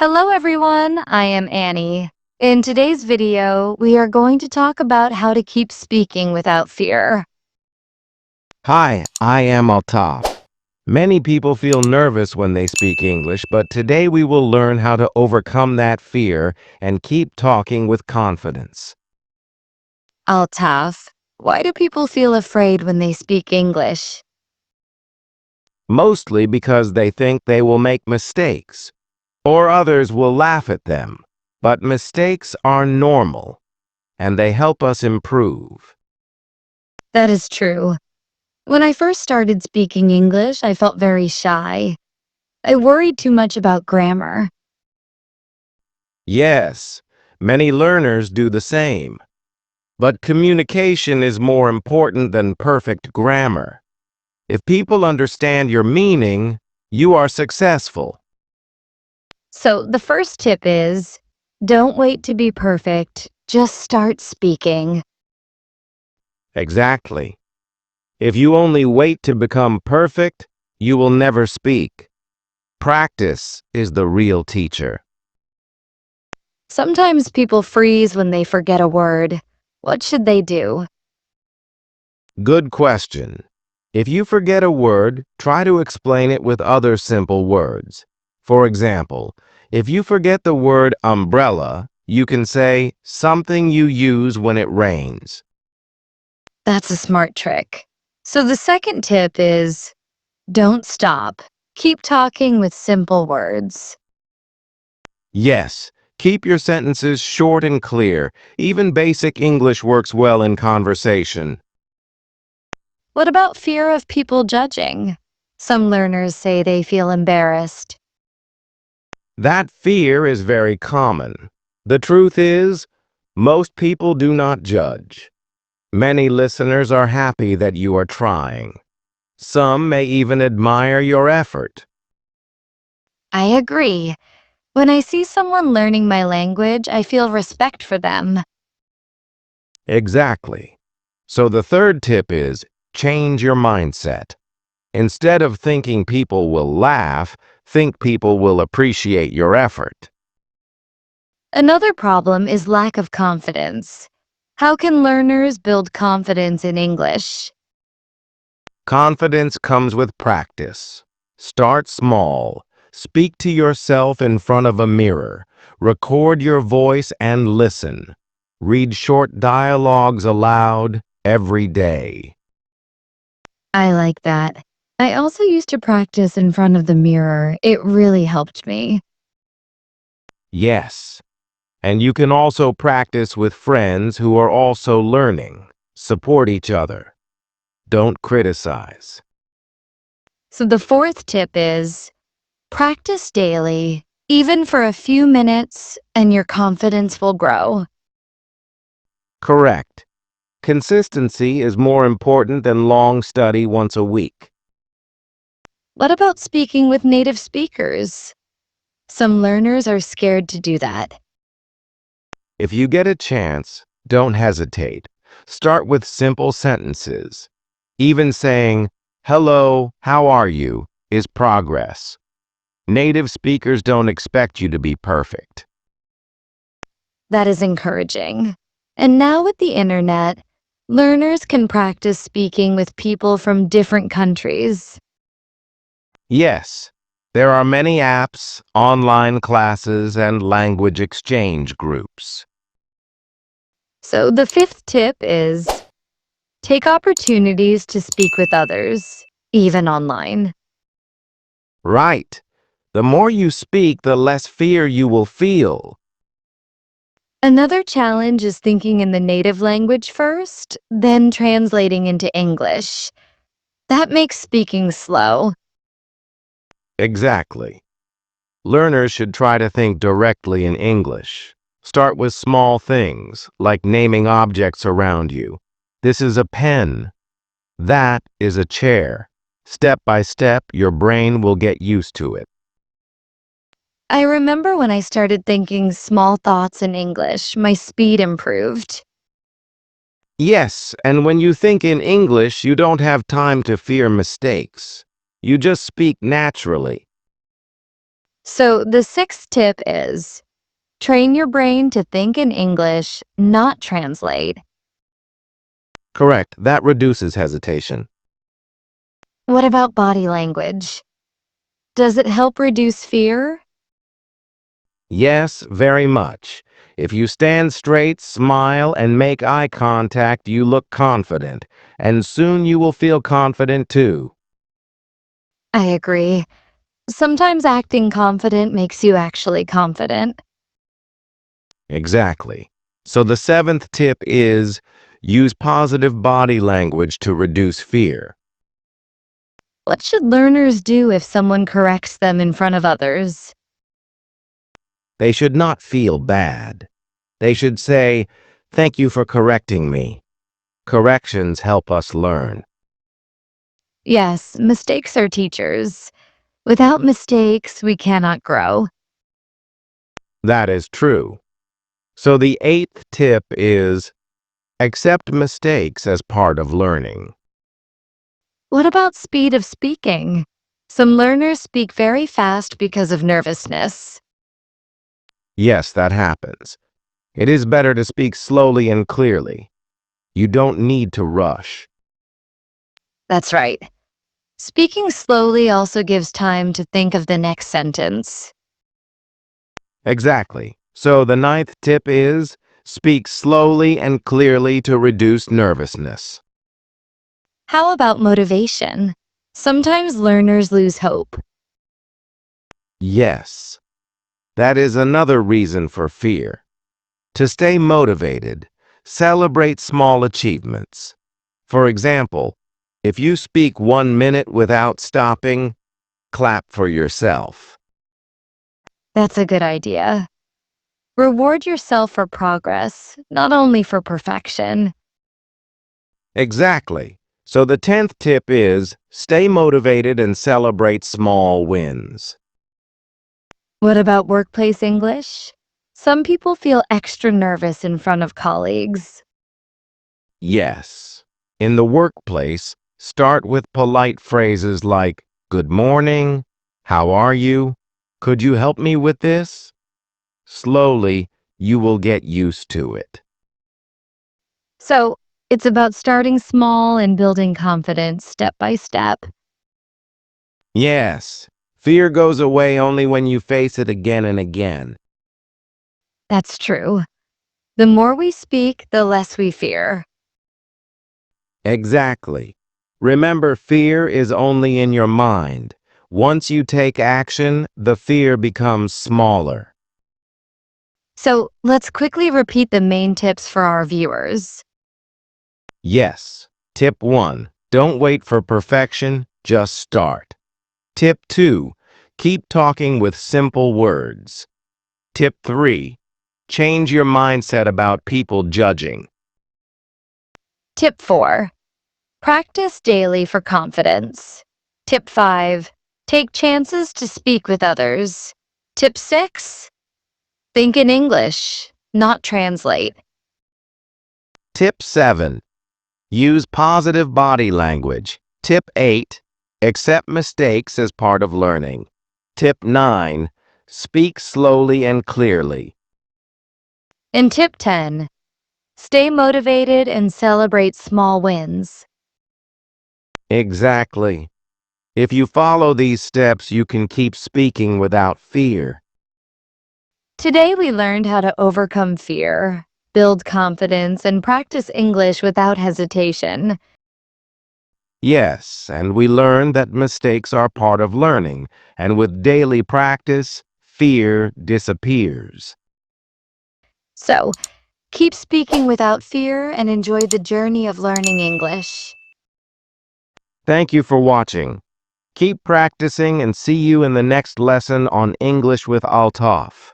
Hello everyone, I am Annie. In today's video, we are going to talk about how to keep speaking without fear. Hi, I am Altaf. Many people feel nervous when they speak English, but today we will learn how to overcome that fear and keep talking with confidence. Altaf, why do people feel afraid when they speak English? Mostly because they think they will make mistakes, or others will laugh at them. But mistakes are normal, and they help us improve. That is true. When I first started speaking English, I felt very shy. I worried too much about grammar. Yes, many learners do the same. But communication is more important than perfect grammar. If people understand your meaning, you are successful. So the first tip is, don't wait to be perfect, just start speaking. Exactly. If you only wait to become perfect, you will never speak. Practice is the real teacher. Sometimes people freeze when they forget a word. What should they do? Good question. If you forget a word, try to explain it with other simple words. For example, if you forget the word umbrella, you can say something you use when it rains. That's a smart trick. So the second tip is don't stop. Keep talking with simple words. Yes, keep your sentences short and clear. Even basic English works well in conversation. What about fear of people judging? Some learners say they feel embarrassed. That fear is very common. The truth is, most people do not judge. Many listeners are happy that you are trying. Some may even admire your effort. I agree. When I see someone learning my language, I feel respect for them. Exactly. So the third tip is change your mindset. Instead of thinking people will laugh, think people will appreciate your effort. Another problem is lack of confidence. How can learners build confidence in English? Confidence comes with practice. Start small. Speak to yourself in front of a mirror. Record your voice and listen. Read short dialogues aloud every day. I like that. I also used to practice in front of the mirror. It really helped me. Yes. And you can also practice with friends who are also learning. Support each other. Don't criticize. So the fourth tip is practice daily, even for a few minutes, and your confidence will grow. Correct. Consistency is more important than long study once a week. What about speaking with native speakers? Some learners are scared to do that. If you get a chance, don't hesitate. Start with simple sentences. Even saying, "Hello, how are you?" is progress. Native speakers don't expect you to be perfect. That is encouraging. And now with the internet, learners can practice speaking with people from different countries. Yes, there are many apps, online classes, and language exchange groups. So the fifth tip is take opportunities to speak with others, even online. Right. The more you speak, the less fear you will feel. Another challenge is thinking in the native language first, then translating into English. That makes speaking slow. Exactly. Learners should try to think directly in English. Start with small things, like naming objects around you. This is a pen. That is a chair. Step by step, your brain will get used to it. I remember when I started thinking small thoughts in English, my speed improved. Yes, and when you think in English, you don't have time to fear mistakes. You just speak naturally. So the sixth tip is train your brain to think in English, not translate. Correct, that reduces hesitation. What about body language? Does it help reduce fear? Yes, very much. If you stand straight, smile, and make eye contact, you look confident, and soon you will feel confident too. I agree. Sometimes acting confident makes you actually confident. Exactly. So the seventh tip is use positive body language to reduce fear. What should learners do if someone corrects them in front of others? They should not feel bad. They should say, "Thank you for correcting me." Corrections help us learn. Yes, mistakes are teachers. Without mistakes, we cannot grow. That is true. So the eighth tip is accept mistakes as part of learning. What about speed of speaking? Some learners speak very fast because of nervousness. Yes, that happens. It is better to speak slowly and clearly. You don't need to rush. That's right. Speaking slowly also gives time to think of the next sentence. Exactly. So the ninth tip is speak slowly and clearly to reduce nervousness. How about motivation? Sometimes learners lose hope. Yes, that is another reason for fear. To stay motivated, celebrate small achievements. For example, if you speak 1 minute without stopping, clap for yourself. That's a good idea. Reward yourself for progress, not only for perfection. Exactly. So the 10th tip is stay motivated and celebrate small wins. What about workplace English? Some people feel extra nervous in front of colleagues. Yes. In the workplace, start with polite phrases like, "Good morning," "How are you?" "Could you help me with this?" Slowly, you will get used to it. So, it's about starting small and building confidence step by step. Yes, fear goes away only when you face it again and again. That's true. The more we speak, the less we fear. Exactly. Remember, fear is only in your mind. Once you take action, the fear becomes smaller. So, let's quickly repeat the main tips for our viewers. Yes. Tip 1. Don't wait for perfection, just start. Tip 2. Keep talking with simple words. Tip 3. Change your mindset about people judging. Tip 4. Practice daily for confidence. Tip 5. Take chances to speak with others. Tip 6. Think in English, not translate. Tip 7. Use positive body language. Tip 8. Accept mistakes as part of learning. Tip 9. Speak slowly and clearly. And tip 10. Stay motivated and celebrate small wins. Exactly. If you follow these steps, you can keep speaking without fear. Today we learned how to overcome fear, build confidence, and practice English without hesitation. Yes, and we learned that mistakes are part of learning, and with daily practice, fear disappears. So, keep speaking without fear and enjoy the journey of learning English. Thank you for watching. Keep practicing and see you in the next lesson on English with Altaf.